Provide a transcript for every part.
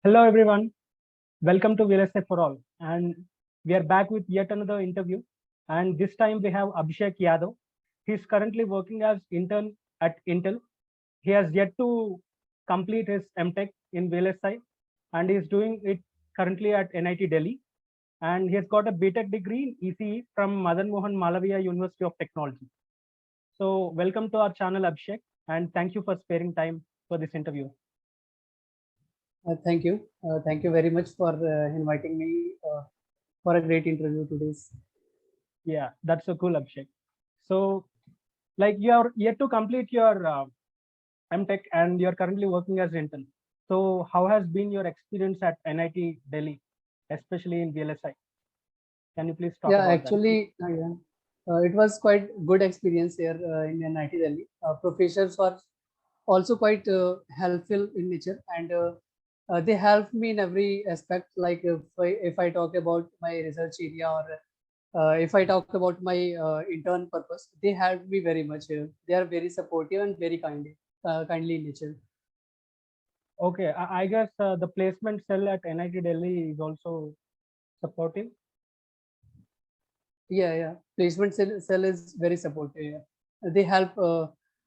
Hello everyone, welcome to VLSI for all, and we are back with yet another interview. And this time we have Abhishek Yadav. He is currently working as intern at Intel. He has yet to complete his MTech in VLSI, and he is doing it currently at NIT Delhi. And he has got a BTech degree in ECE from Madan Mohan Malaviya University of Technology. So welcome to our channel, Abhishek, and thank you for sparing time for this interview. Thank you. Thank you very much for inviting me for a great interview today. Yeah, that's so cool, Abhishek. So, like you are yet to complete your MTech and you're currently working as intern. So, how has been your experience at NIT Delhi, especially in VLSI? Can you please talk Yeah, about that? actually, it was quite good experience here in NIT Delhi. Professors were also quite helpful in nature, and they helped me in every aspect. Like if I talk about my research area, or if I talk about my intern purpose, they helped me very much. They are very supportive and very kindly in nature. Okay, I guess the placement cell at NIT Delhi is also supportive. Yeah. Placement cell is very supportive. Yeah. They help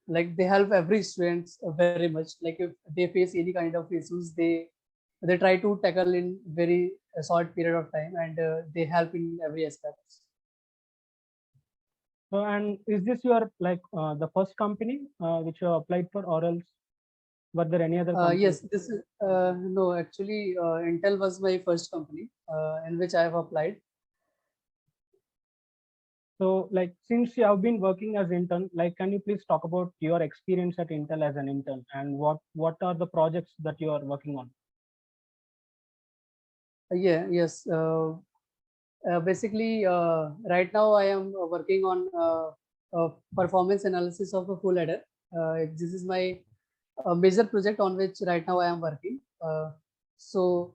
they help every students very much. Like if they face any kind of issues, they try to tackle in very short period of time, and they help in every aspect. So, and is this your the first company which you applied for, or else were there any other companies? Yes, this is no, actually Intel was my first company in which I have applied. So, like, since you have been working as intern, like, can you please talk about your experience at Intel as an intern and what are the projects that you are working on? Yes. Basically, right now I am working on performance analysis of a full adder. This is my major project on which right now I am working. So,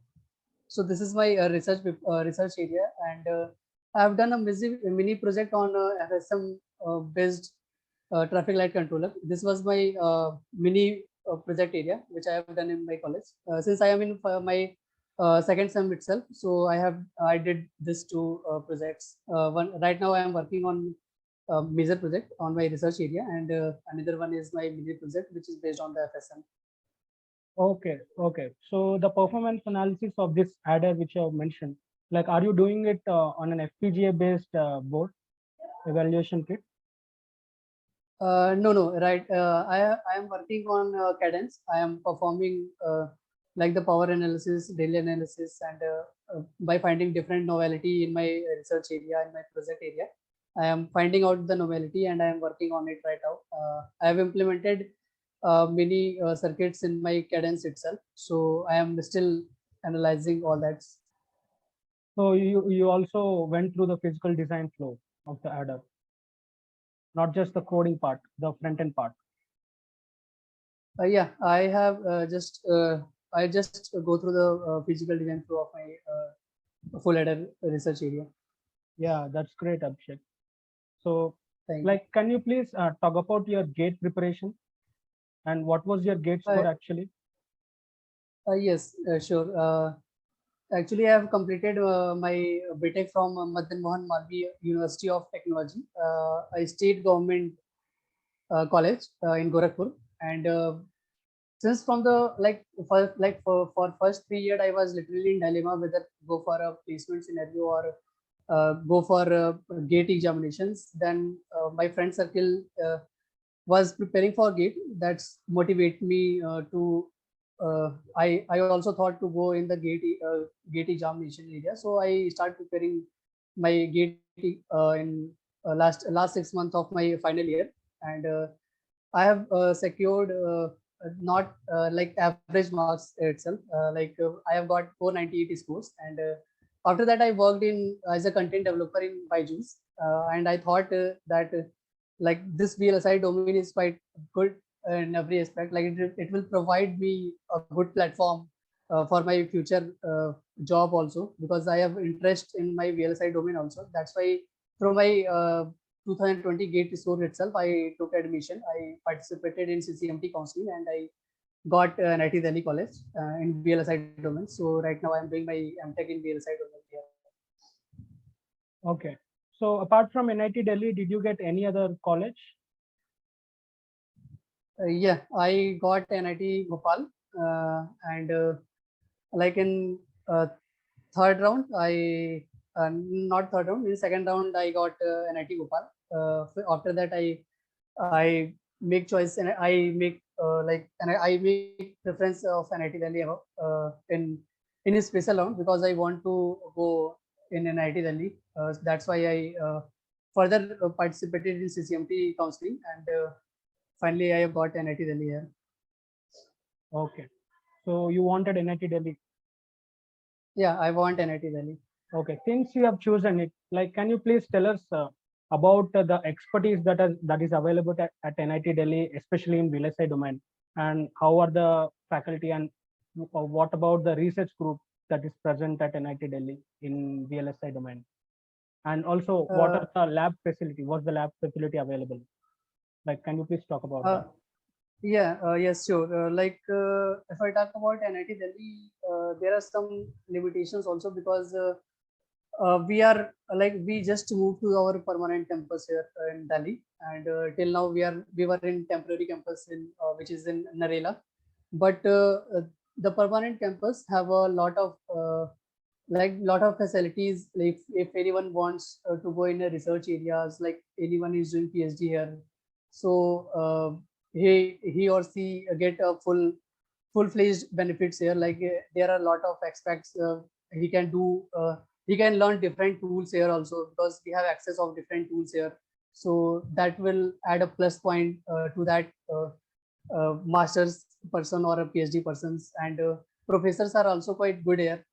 so this is my research area, and I have done a mini project on FSM based traffic light controller. This was my mini project area which I have done in my college. Since I am in my second sem itself, so I did this two projects. One right now I am working on a major project on my research area, and another one is my mini project which is based on the FSM. Okay, okay. So the performance analysis of this adder which you have mentioned, like, are you doing it on an FPGA based board evaluation kit? No. Right. I am working on Cadence. I am performing like the power analysis, daily analysis, and by finding different novelty in my research area, in my project area, I am finding out the novelty, and I am working on it right now. I have implemented many circuits in my Cadence itself, so I am still analyzing all that. So you also went through the physical design flow of the adder, not just the coding part, the front end part. Yeah, I have I just go through the physical design flow of my full adder research area. Yeah, that's great, Abhishek. So, Thank you. like, can you please talk about your gate preparation and what was your gate score actually? Yes, sure. Actually, I have completed my BTech from Madan Mohan Malviya University of Technology, a state government college in Gorakhpur. And since from the for first 3 years, I was literally in dilemma whether go for a placement scenario or go for gate examinations. Then my friend circle was preparing for gate. That's motivate me to I also thought to go in the gate examination area. So I started preparing my gate in last 6 months of my final year, and I have secured not like average marks itself. I have got 498 scores, and after that I worked in as a content developer in Byju'S, and I thought that like this VLSI domain is quite good in every aspect. Like it will provide me a good platform for my future job also, because I have interest in my VLSI domain also. That's why through my 2020 GATE score itself, I took admission. I participated in CCMT counseling, and I got NIT Delhi College in VLSI domain. So right now I'm doing my MTech in VLSI domain here. Okay. So apart from NIT Delhi, did you get any other college? Yeah, I got NIT Bhopal, and like in third round, I not third round. In second round, I got NIT Bhopal. After that, I make choice and I make and I make preference of NIT Delhi in a special round because I want to go in NIT Delhi. That's why I further participated in CCMT counseling, and finally I have got NIT Delhi here. Okay. So you wanted NIT Delhi. Yeah, I want NIT Delhi. Okay. Since you have chosen it, like, can you please tell us about the expertise that is available at NIT Delhi, especially in VLSI domain, and how are the faculty, and what about the research group that is present at NIT Delhi in VLSI domain? And also, what Uh, are the lab facility? What's the lab facility available? Like, can you please talk about that? yes, sure. If I talk about NIT Delhi, there are some limitations also because we are we just moved to our permanent campus here in Delhi, and till now we were in temporary campus in which is in Narela, but the permanent campus have a lot of facilities. Like if anyone wants to go in a research areas, like anyone is doing PhD here, so he or she get a full-fledged benefits here. There are a lot of aspects he can do. He can learn different tools here also because we have access of different tools here. So that will add a plus point to that master's person or a PhD persons. And professors are also quite good here.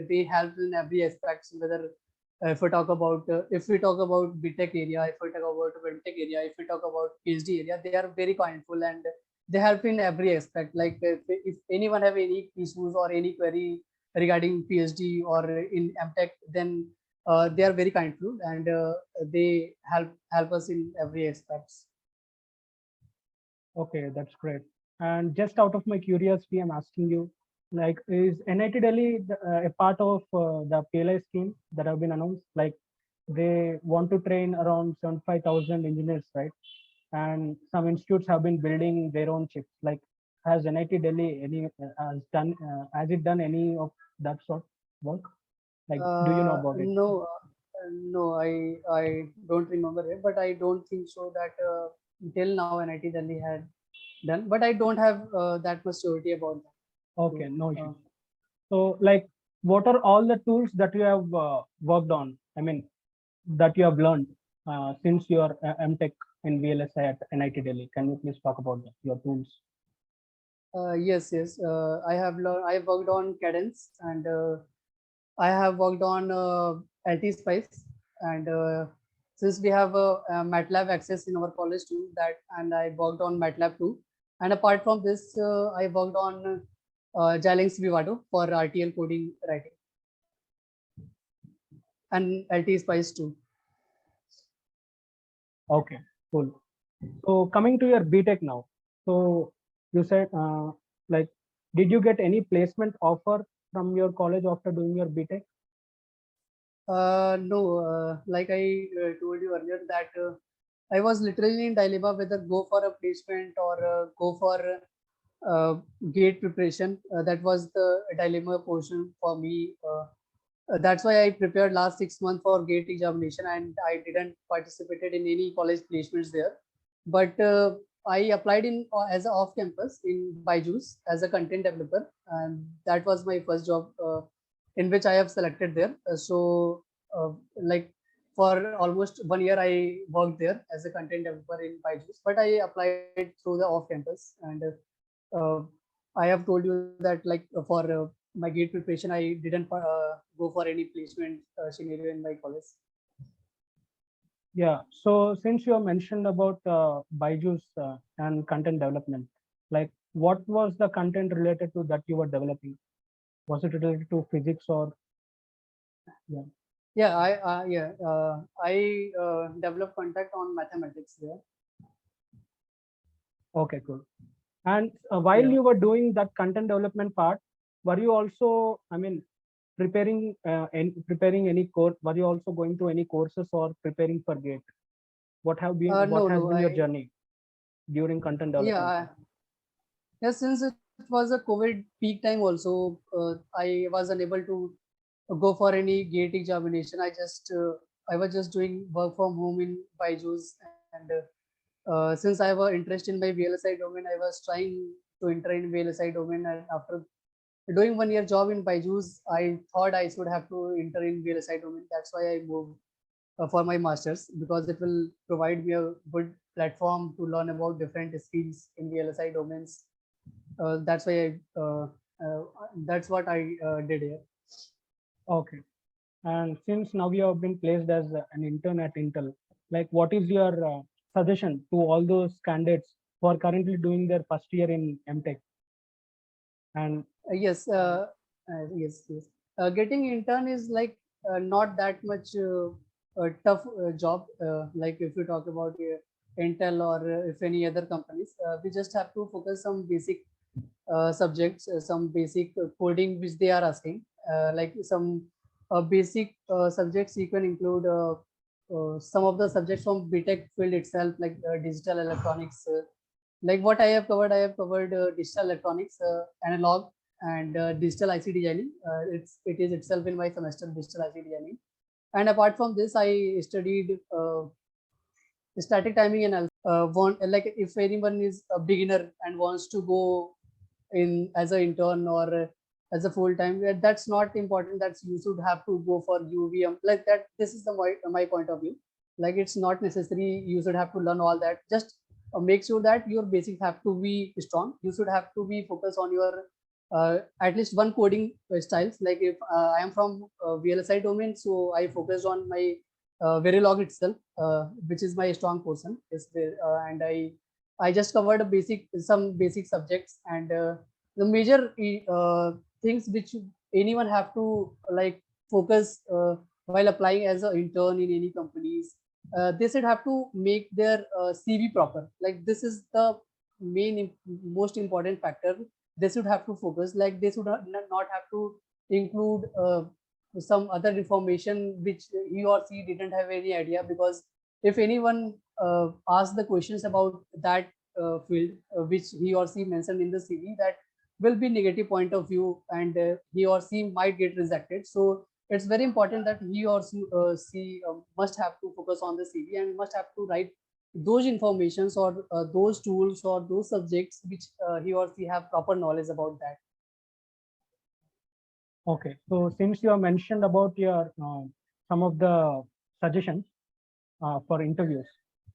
They help in every aspect. Whether if we talk about BTech area, if we talk about MTech area, if we talk about PhD area, they are very kindful and they help in every aspect. If anyone have any issues or any query regarding PhD or in MTech, then they are very kindful and they help us in every aspects. Okay, that's great. And just out of my curiosity, I'm asking you, like, is NIT Delhi a part of the PLI scheme that have been announced? Like, they want to train around 75,000 engineers, right? And some institutes have been building their own chips. Like, has NIT Delhi has it done any of that sort work? Like, do you know about it? No, I don't remember it, but I don't think so that till now NIT Delhi had done. But I don't have that much surety about that. Okay, no Uh, issues. So, like, what are all the tools that you have worked on? I mean, that you have learned since your MTech in VLSI at NIT Delhi. Can you please talk about that, your tools? yes. I have worked on Cadence and I have worked on LT Spice, and since we have MATLAB access in our college too, that and I worked on MATLAB too. And apart from this, I worked on Xilinx Vivado for RTL coding writing and LT Spice too. Okay, cool. So, coming to your BTech now. So, you said, like, did you get any placement offer from your college after doing your BTech? No, like I told you earlier that I was literally in dilemma whether go for a placement or go for gate preparation. That was the dilemma portion for me. That's why I prepared last 6 months for gate examination and I didn't participated in any college placements there. But I applied in as a off campus in Byju's as a content developer, and that was my first job in which I have selected there. Like for almost 1 year, I worked there as a content developer in Byju's, but I applied through the off campus and. Uh, I have told you that for my gate preparation, I didn't go for any placement scenario in my college. Yeah. So, since you have mentioned about Byju's and content development, like, what was the content related to that you were developing? Was it related to physics or yeah? I developed contact on mathematics there. Okay, cool. And while Yeah. you were doing that content development part, were you also, I mean, preparing any course? Were you also going to any courses or preparing for GATE? What No, has no, been your journey during content development yeah, part? yeah, since it was a COVID peak time also, I was unable to go for any gate examination. I was just doing work from home in Byju's, and since I was interested in my VLSI domain, I was trying to enter in VLSI domain, and after doing 1 year job in Byju's, I thought I should have to enter in VLSI domain. That's why I moved for my masters, because it will provide me a good platform to learn about different skills in VLSI domains. That's why uh, that's what I did here. Okay. And since now you have been placed as an intern at Intel, like what is your suggestion to all those candidates who are currently doing their first year in MTech? And Yes, yes, yes. Getting intern is like not that much tough job. Like if you talk about Intel or if any other companies, we just have to focus some basic subjects, some basic coding which they are asking. Like some basic subjects you can include some of the subjects from BTech field itself, like digital electronics. Like what I have covered digital electronics, analog, and digital IC designing. It is itself in my semester digital IC designing. And apart from this, I studied static timing analysis. Want like if anyone is a beginner and wants to go in as an intern or as a full time, that's not important. That's you should have to go for UVM like that. This is the my point of view. Like it's not necessary. You should have to learn all that. Just make sure that your basics have to be strong. You should have to be focused on your at least one coding styles. Like if I am from VLSI domain, so I focused on my Verilog itself, which is my strong portion. And I just covered a some basic subjects, and the major things which anyone have to like focus while applying as an intern in any companies. They should have to make their CV proper. Like this is the most important factor. They should have to focus. Like they should not have to include some other information which he or she didn't have any idea, because if anyone asks the questions about that field which he or she mentioned in the CV, that will be negative point of view, and he or she might get rejected. So it's very important that he or she must have to focus on the CV and must have to write those informations or those tools or those subjects which he or she have proper knowledge about that. okay, so since you have mentioned about your some of the suggestions for interviews,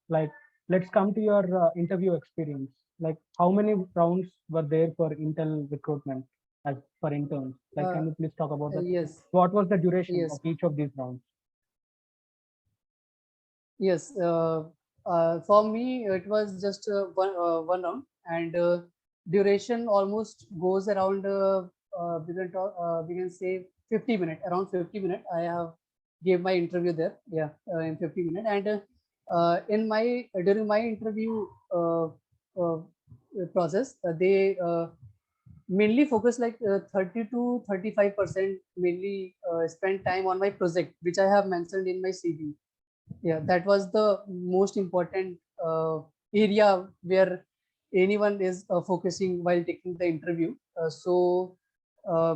like let's come to your interview experience. Like how many rounds were there for Intel recruitment as for interns? Like Uh, can you please talk about that? yes, What was the duration of yes. each of these rounds? Yes, for me it was just one round, and duration almost goes around we can say 50 minutes, around 50 minutes. I have gave my interview there, yeah, in 50 minutes, and in my during my interview uh, process, they mainly focus like 30 to 35% mainly spend time on my project, which I have mentioned in my CV. Yeah, that was the most important area where anyone is focusing while taking the interview. So uh,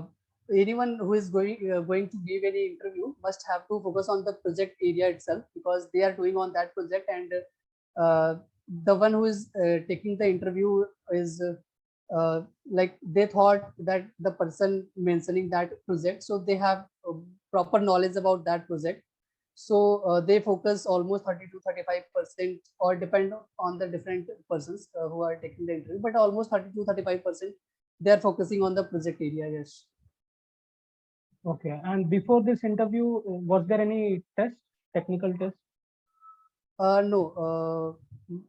anyone who is going to give any interview must have to focus on the project area itself, because they are doing on that project, and uh, the one who is taking the interview is like they thought that the person mentioning that project, so they have proper knowledge about that project. So they focus almost 30 to 35%, or depend on the different persons who are taking the interview, but almost 30 to 35% they are focusing on the project area. Yes. Okay, and before this interview, was there any test, technical test? No.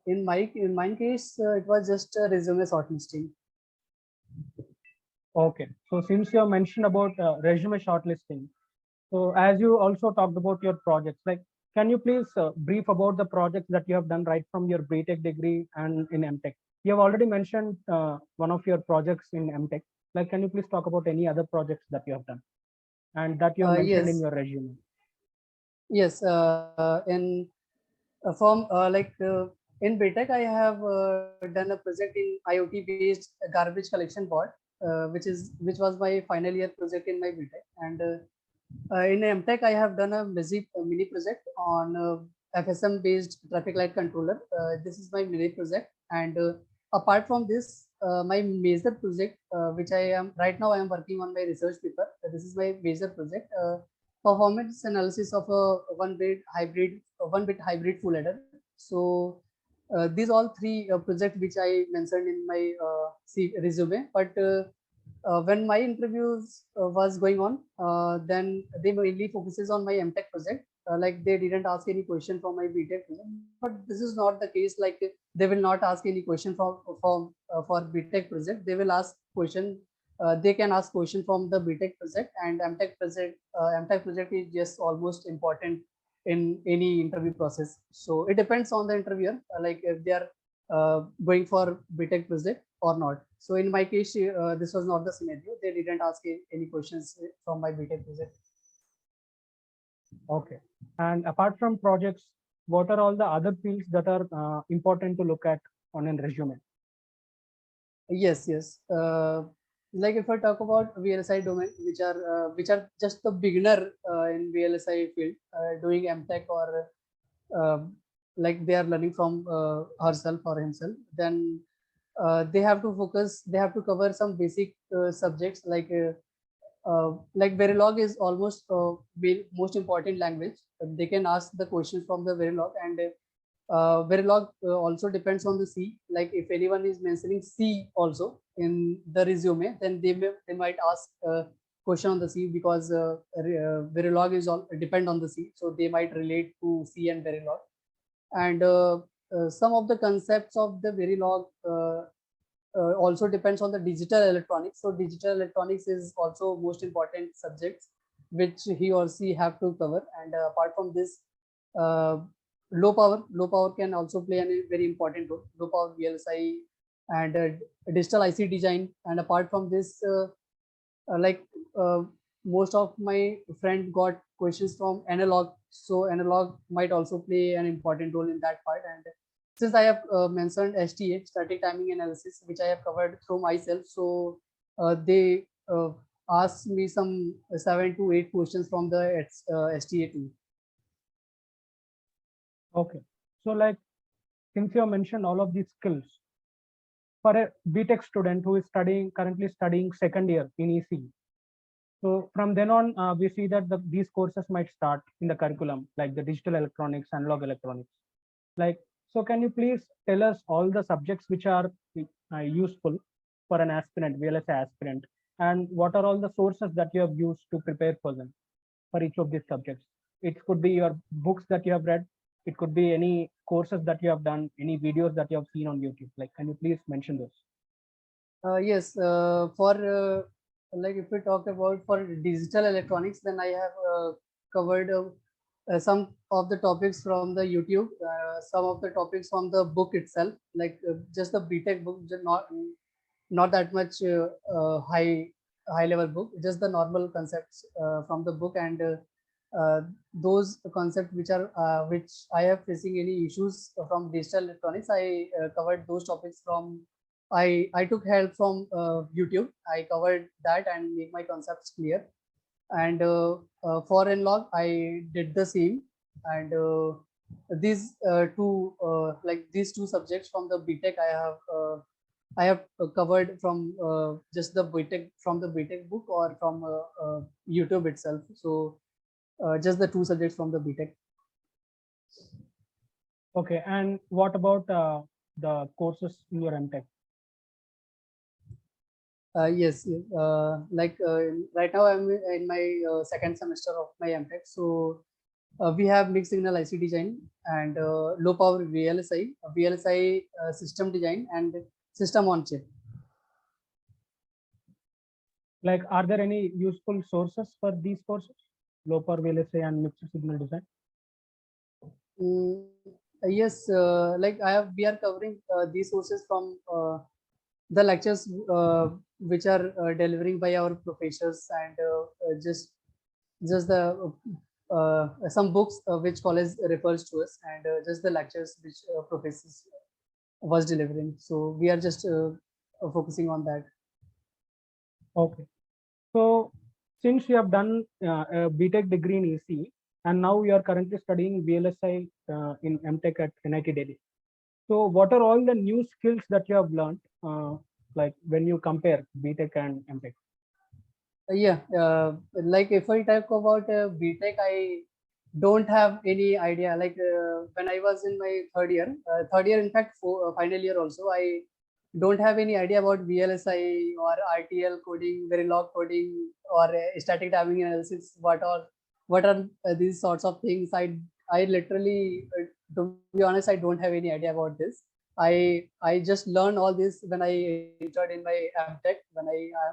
In my case, it was just a resume shortlisting. Okay, so since you have mentioned about resume shortlisting, so as you also talked about your projects, like can you please brief about the projects that you have done right from your BTech degree and in MTech? You have already mentioned one of your projects in MTech. Like, can you please talk about any other projects that you have done and that you have mentioned in Yes, your resume? yes. In from in BTech, I have done a project in IoT-based garbage collection bot, which was my final year project in my BTech. And in MTech, I have done a mini project on FSM-based traffic light controller. This is my mini project, and apart from this, my major project, which I am right now, I am working on my research paper. This is my major project. Performance analysis of a one bit hybrid full adder. So these all three projects which I mentioned in my resume. But when my interviews was going on, then they mainly focuses on my MTech project. Like they didn't ask any question from my BTech project, but this is not the case. Like they will not ask any question for BTech project. They will ask question. They can ask question from the BTech project, and MTech project. MTech project is just almost important in any interview process. So it depends on the interviewer, like if they are going for BTech project or not. So in my case, this was not the scenario. They didn't ask any questions from my BTech project. Okay. And apart from projects, what are all the other fields that are important to look at on a resume? Yes, yes. Like if I talk about VLSI domain, which are just the beginner in VLSI field, doing MTech or like they are learning from herself or himself, then they have to focus. They have to cover some basic subjects like Verilog is almost most important language. They can ask the questions from the Verilog, and Verilog also depends on the C. Like if anyone is mentioning C also in the resume, then they might ask question on the C, because Verilog is all depend on the C, so they might relate to C and Verilog. And some of the concepts of the Verilog also depends on the digital electronics. So digital electronics is also most important subjects which he or she have to cover. And apart from this, uh, low power can also play a very important role. Low power VLSI and digital IC design. And apart from this, like most of my friend got questions from analog, so analog might also play an important role in that part. And since I have mentioned STA, static timing analysis, which I have covered through myself, so they asked me some 7 to 8 questions from the STA too. Okay. So like, since you have mentioned all of these skills, for a BTech student who is currently studying second year in ECE, so from then on, we see that these courses might start in the curriculum, like the digital electronics, analog electronics. Like, so can you please tell us all the subjects which are useful for an aspirant, VLSI aspirant, and what are all the sources that you have used to prepare for them for each of these subjects? It could be your books that you have read. It could be any courses that you have done, any videos that you have seen on YouTube. Like, can you please mention those? Yes, for like if we talk about for digital electronics, then I have covered some of the topics from the YouTube, some of the topics from the book itself, like just the BTech book, just not that much high level book, just the normal concepts from the book. And those concepts which I have facing any issues from digital electronics, I covered those topics from I took help from YouTube. I covered that and make my concepts clear. And for Nlog, I did the same. And these these two subjects from the BTech, I have covered from just the BTech from the BTech book or from YouTube itself. So just the two subjects from the BTech. Okay, and what about the courses in your MTech? Yes, yes. Right now I'm in my second semester of my MTech. So we have mixed signal IC design and low power VLSI system design and system on chip. Like, are there any useful sources for these courses? Low power VLSI and mixed signal design? Mm, Yes, like we are covering these sources from the lectures which are delivering by our professors, and just the some books which college refers to us, and just the lectures which professors was delivering. So we are just focusing on that. Okay. So since you have done a BTech degree in EC, and now you are currently studying VLSI in MTech at NIT Delhi. So what are all the new skills that you have learned, like when you compare BTech and MTech? Yeah, like if I talk about BTech, I don't have any idea. Like when I was in my third year, in fact, final year also, I don't have any idea about VLSI or RTL coding, Verilog coding, or static timing analysis. What are these sorts of things? I literally, to be honest, I don't have any idea about this. I just learned all this when I entered in my MTech, when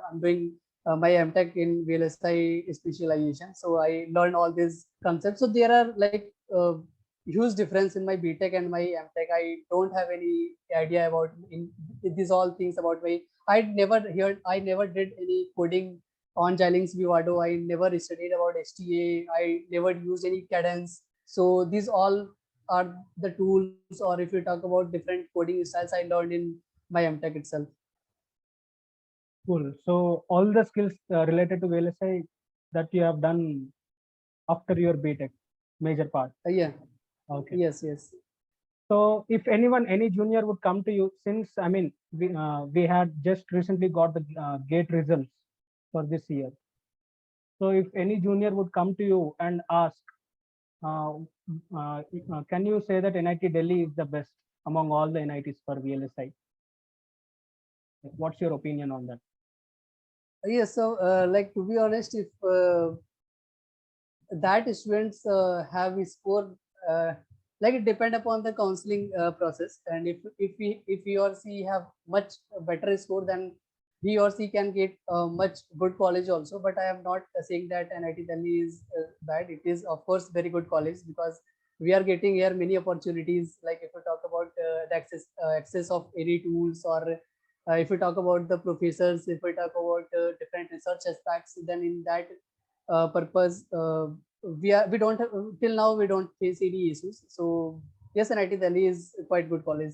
I'm doing my MTech in VLSI specialization. So I learned all these concepts. So there are like huge difference in my BTech and my MTech. I don't have any idea about in these all things about my. I never did any coding on Xilinx Vivado. I never studied about HTA. I never used any cadence. So these all are the tools, or if you talk about different coding styles, I learned in my MTech itself. Cool. So all the skills related to VLSI that you have done after your BTech, major part. Yeah. Okay. Yes. So if anyone, any junior would come to you, since I mean we had just recently got the GATE results for this year. So if any junior would come to you and ask, uh, can you say that NIT Delhi is the best among all the NITs for VLSI? What's your opinion on that? Yes. So, like to be honest, if that students have scored, like it depend upon the counseling process, and if he or she have much better score, then he or she can get much good college also. But I am not saying that NIT Delhi is bad. It is of course very good college, because we are getting here many opportunities. Like if we talk about the access of any tools, or if we talk about the professors, if we talk about different research aspects, then in that purpose, we don't have, till now we don't face any issues. So yes, NIT Delhi is quite good college.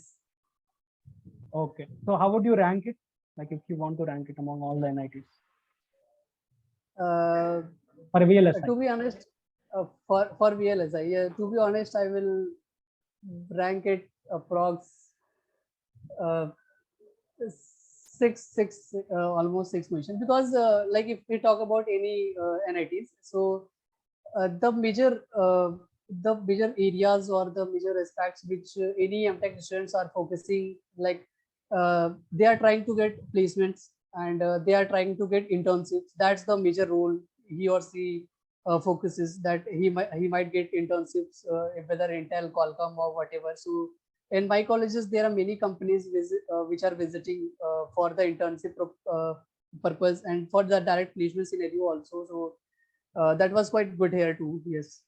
Okay. So how would you rank it? Like if you want to rank it among all the NITs uh, for VLSI? to be honest, for VLSI, yeah, to be honest, I will rank it approx uh, six almost six position, because like if we talk about any NITs, so the major areas or the major aspects which any MTech students are focusing, like they are trying to get placements, and they are trying to get internships. That's the major role he or she focuses, that he might get internships, whether Intel, Qualcomm, or whatever. So in my colleges there are many companies which are visiting for the internship purpose, and for the direct placement scenario also. So that was quite good here too. Yes.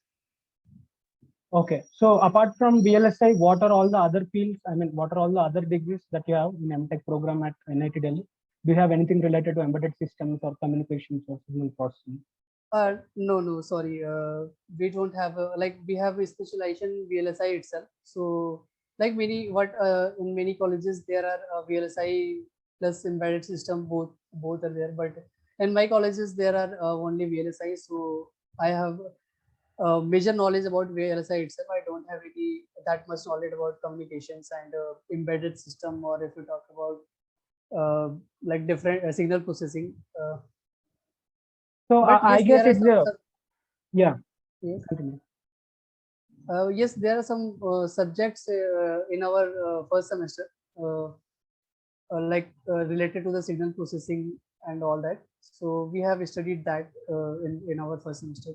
Okay. So apart from VLSI, what are all the other fields? I mean, what are all the other degrees that you have in MTech program at NIT Delhi? Do you have anything related to embedded systems or communications or signal processing? No, sorry. We don't have like we have a specialization in VLSI itself. So like in many colleges there are VLSI plus embedded system, both are there. But in my colleges there are only VLSI. So I have major knowledge about VLSI itself. I don't have any that much knowledge about communications and embedded system, or if you talk about like different signal processing. So But I yes, guess there are it's a, some. yeah. Yes. Continue. Yes, there are some subjects in our first semester, like related to the signal processing and all that. So we have studied that in our first semester.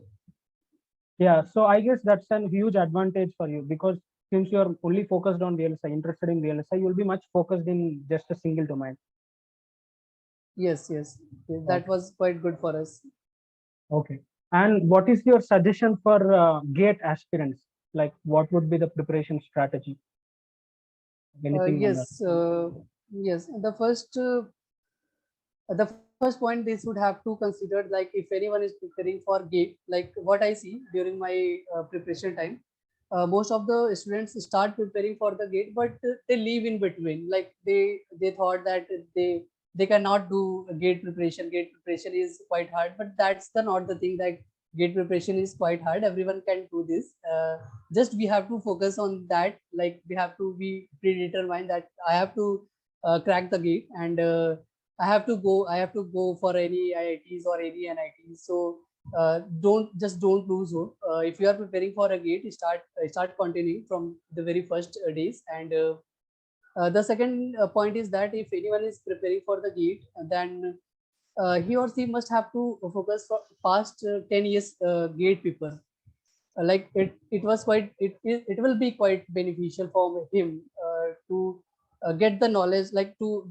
Yeah. So I guess that's a huge advantage for you because since you're only focused on VLSI, interested in VLSI, you'll be much focused in just a single domain. Yes, that Okay. was quite good for us. Okay. And what is your suggestion for GATE aspirants? Like, what would be the preparation strategy? Anything on that? Yes. The first point they should have to consider, like if anyone is preparing for gate, like what I see during my preparation time, most of the students start preparing for the gate, but they leave in between. Like they thought that they cannot do gate preparation. Gate preparation is quite hard, but that's the not the thing. That gate preparation is quite hard. Everyone can do this. Just we have to focus on that. Like we have to be predetermined that I have to crack the gate, and I have to go for any IITs or any NITs. So don't lose hope. If you are preparing for a gate, start continuing from the very first days. And the second point is that if anyone is preparing for the gate, then he or she must have to focus for past 10 years gate paper. Like it was quite it will be quite beneficial for him to get the knowledge, like to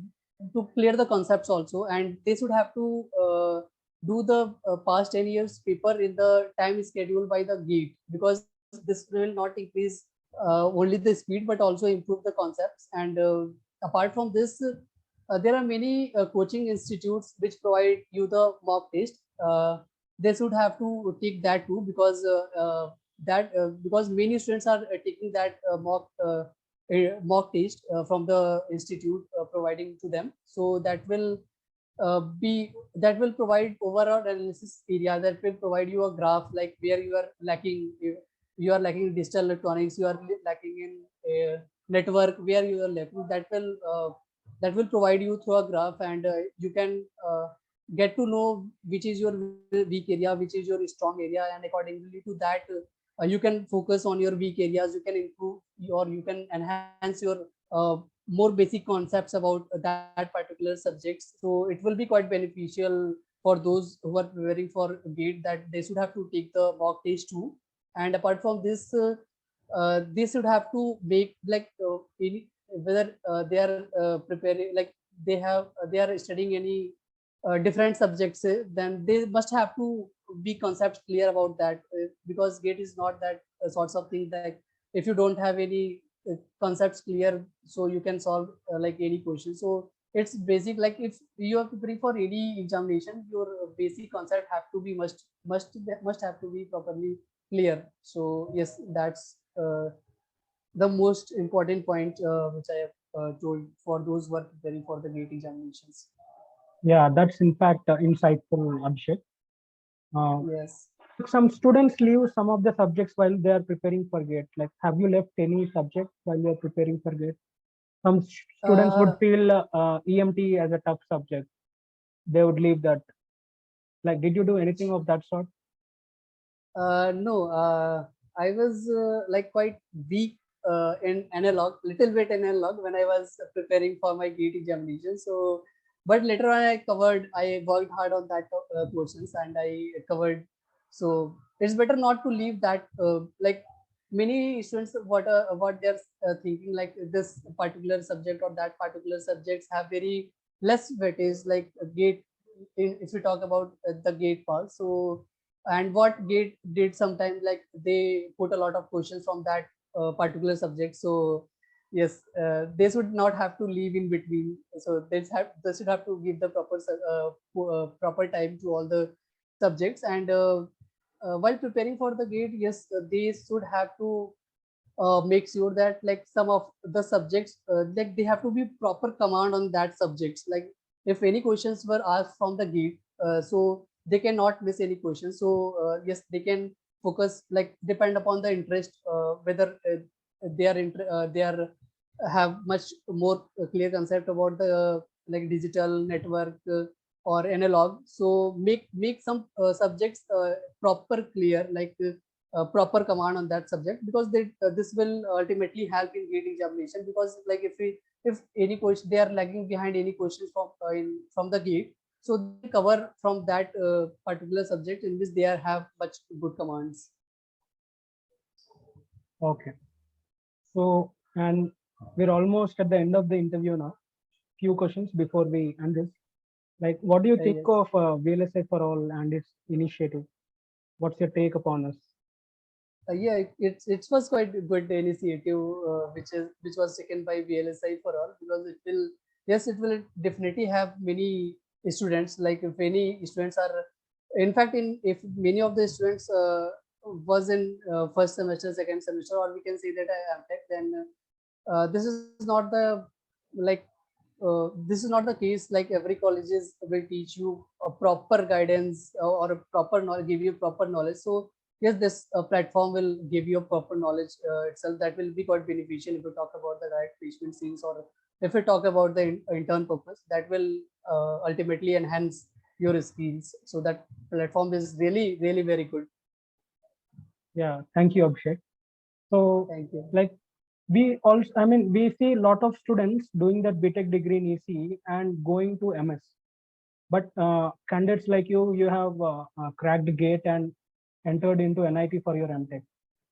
clear the concepts also. And they should have to do the past 10 years paper in the time scheduled by the gate, because this will not increase only the speed but also improve the concepts. And apart from this, there are many coaching institutes which provide you the mock test. They should have to take that too, because because many students are taking that mock test from the institute providing to them. So that will provide overall analysis area, that will provide you a graph, like where you are lacking. You are lacking in digital electronics, you are lacking in network, where you are lacking. That will provide you through a graph, and you can get to know which is your weak area, which is your strong area, and accordingly to that you can focus on your weak areas. You can improve, or you can enhance your more basic concepts about that particular subjects. So it will be quite beneficial for those who are preparing for gate, that they should have to take the mock test too. And apart from this, they should have to make like whether they are preparing, like they are studying any different subjects, then they must have to be concepts clear about that, because gate is not that sorts of thing that if you don't have any concepts clear, so you can solve like any question. So it's basic, like if you are preparing for any examination, your basic concept have to be must have to be properly clear. So yes, that's the most important point which I have told for those who are preparing for the gate examinations. Yeah, that's in fact insightful, Abhishek. Yes. Some students leave some of the subjects while they are preparing for GATE. Like, have you left any subject while you are preparing for GATE? Some students would Uh, feel EMT as a tough subject. They would leave that. Like, did you do anything of that sort? no, I was like quite weak in analog, little bit in analog when I was preparing for my GATE examination. So, but later on I worked hard on that portions, and I covered. So it's better not to leave that. Like many students, what they're thinking, like this particular subject or that particular subjects have very less weightage, like GATE. If we talk about the GATE part, so and what gate did sometimes, like they put a lot of questions from that particular subject. So yes, they should not have to leave in between. So they should have to give the proper time to all the subjects. And while preparing for the gate, yes, they should have to make sure that like some of the subjects, like they have to be proper command on that subjects. Like if any questions were asked from the gate, so they cannot miss any questions. So yes, they can focus, like depend upon the interest, whether they are have much more clear concept about the like digital network or analog. So make some subjects proper clear, like proper command on that subject, because this will ultimately help in gate examination. Because like if any question they are lagging behind any questions from the gate, so they can cover from that particular subject in which they are have much good commands. Okay. So, and we're almost at the end of the interview now. Few questions before we end this. Like, what do you think Yes. of VLSI for All and its initiative? What's your take upon us? Yeah, it was quite a good initiative, which was taken by VLSI for all, because it will, yes, it will definitely have many students. Like if any students are, in fact, in if many of the students was in first semester, second semester, or we can say that I am tech, then this is not the, like, this is not the case. Like every colleges will teach you a proper guidance, or a proper knowledge, give you proper knowledge. So yes, this platform will give you a proper knowledge itself, that will be quite beneficial if you talk about the direct placement scenes, or if we talk about the intern purpose, that will ultimately enhance your skills. So that platform is really very good. Yeah, thank you, Abhishek. So, Thank you. like, we also, I mean, we see a lot of students doing that BTech degree in ECE and going to MS. But candidates like you have cracked the gate and entered into NIT for your MTech.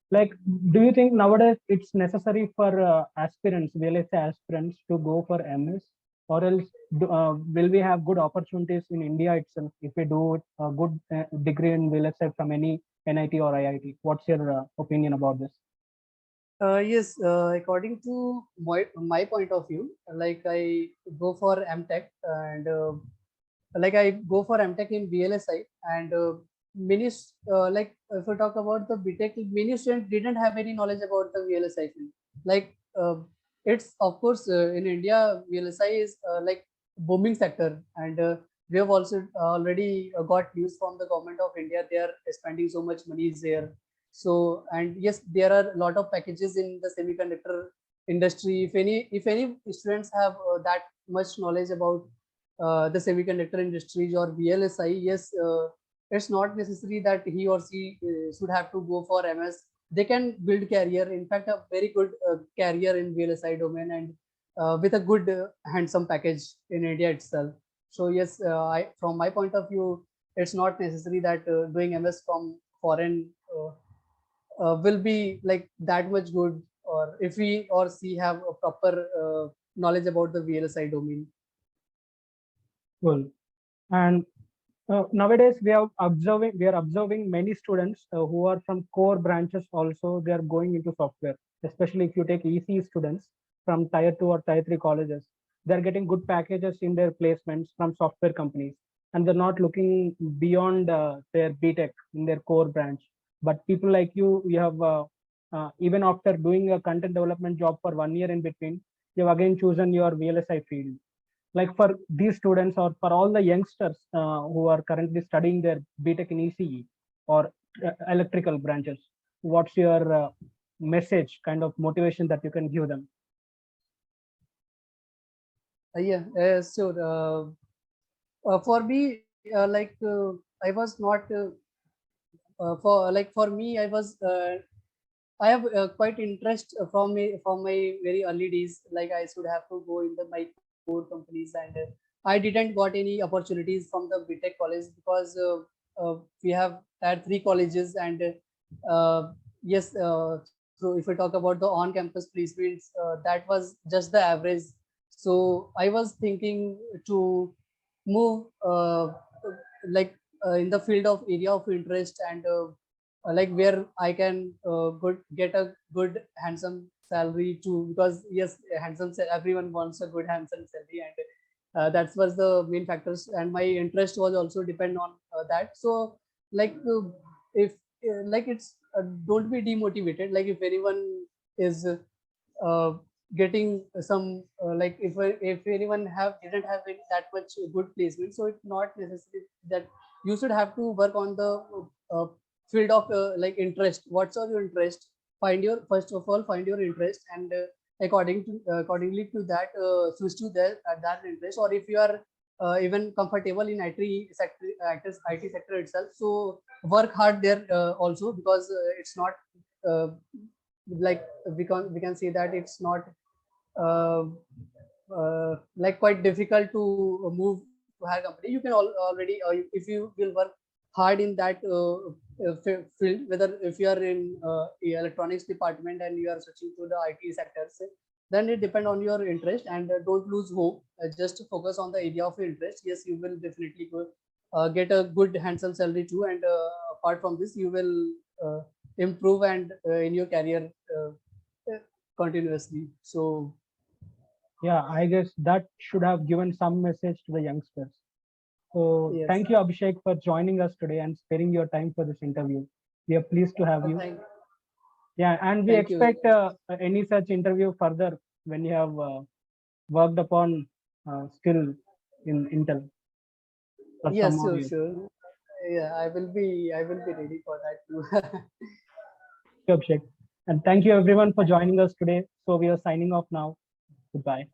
Like, do you think nowadays it's necessary for aspirants, VLSI aspirants, to go for MS, or else will we have good opportunities in India itself if we do a good degree in VLSI from any NIT or IIT? What's your opinion about this? Yes, according to my point of view, like I go for MTech, and like I go for MTech in VLSI, and many like if we talk about the BTech, many students didn't have any knowledge about the VLSI field. Like it's, of course, in India VLSI is like booming sector, and we have also already got news from the government of India. They are spending so much money there. So, and yes, there are a lot of packages in the semiconductor industry. If any students have that much knowledge about the semiconductor industries or VLSI, yes, it's not necessary that he or she should have to go for MS. They can build career, in fact, a very good career in VLSI domain, and with a good handsome package in India itself. So yes, from my point of view, it's not necessary that doing MS from foreign will be like that much good, or if we or she have a proper knowledge about the VLSI domain. Cool. And nowadays we are observing many students who are from core branches also they are going into software, especially if you take EC students from tier 2 or tier 3 colleges. They're getting good packages in their placements from software companies, and they're not looking beyond their BTech in their core branch. But people like you have even after doing a content development job for 1 year in between, you've again chosen your VLSI field. Like for these students or for all the youngsters who are currently studying their BTech in ECE or electrical branches, what's your message, kind of motivation that you can give them? Yeah, sure. For me, I was not for me, I have quite interest from my very early days. Like I should have to go in my core companies, and I didn't got any opportunities from the BTech college, because we have had three colleges, and yes, so if we talk about the on-campus placements, that was just the average. So I was thinking to move in the field of area of interest, and like where I can get a good handsome salary too, because yes, everyone wants a good handsome salary, and that was the main factors, and my interest was also depend on that. So like if like it's don't be demotivated. Like if anyone is uh, getting some if anyone didn't have that much good placement, so it's not necessary that you should have to work on the uh, field of like interest. What's your interest? Find your First of all, find your interest, and accordingly to that, switch to that interest. Or if you are even comfortable in IT sector itself, so work hard there also, because it's not uh, like we can say that it's not uh, like quite difficult to move to higher company. You can already if you will work hard in that field, whether if you are in electronics department and you are searching to the IT sectors, then it depend on your interest, and don't lose hope. Just focus on the area of interest. Yes, you will definitely get a good handsome salary too, and apart from this, you will improve and in your career continuously. So Yeah, I guess that should have given some message to the youngsters. So yes, thank you, Abhishek, for joining us today and sparing your time for this interview. We are pleased to have you. thank Yeah, and we thank you very expect much. any such interview further when you have worked upon skill in Intel for some Yes, more sure, years. sure. Yeah, I will be ready for that too. Sure, Abhishek. And thank you everyone for joining us today. So we are signing off now. Goodbye.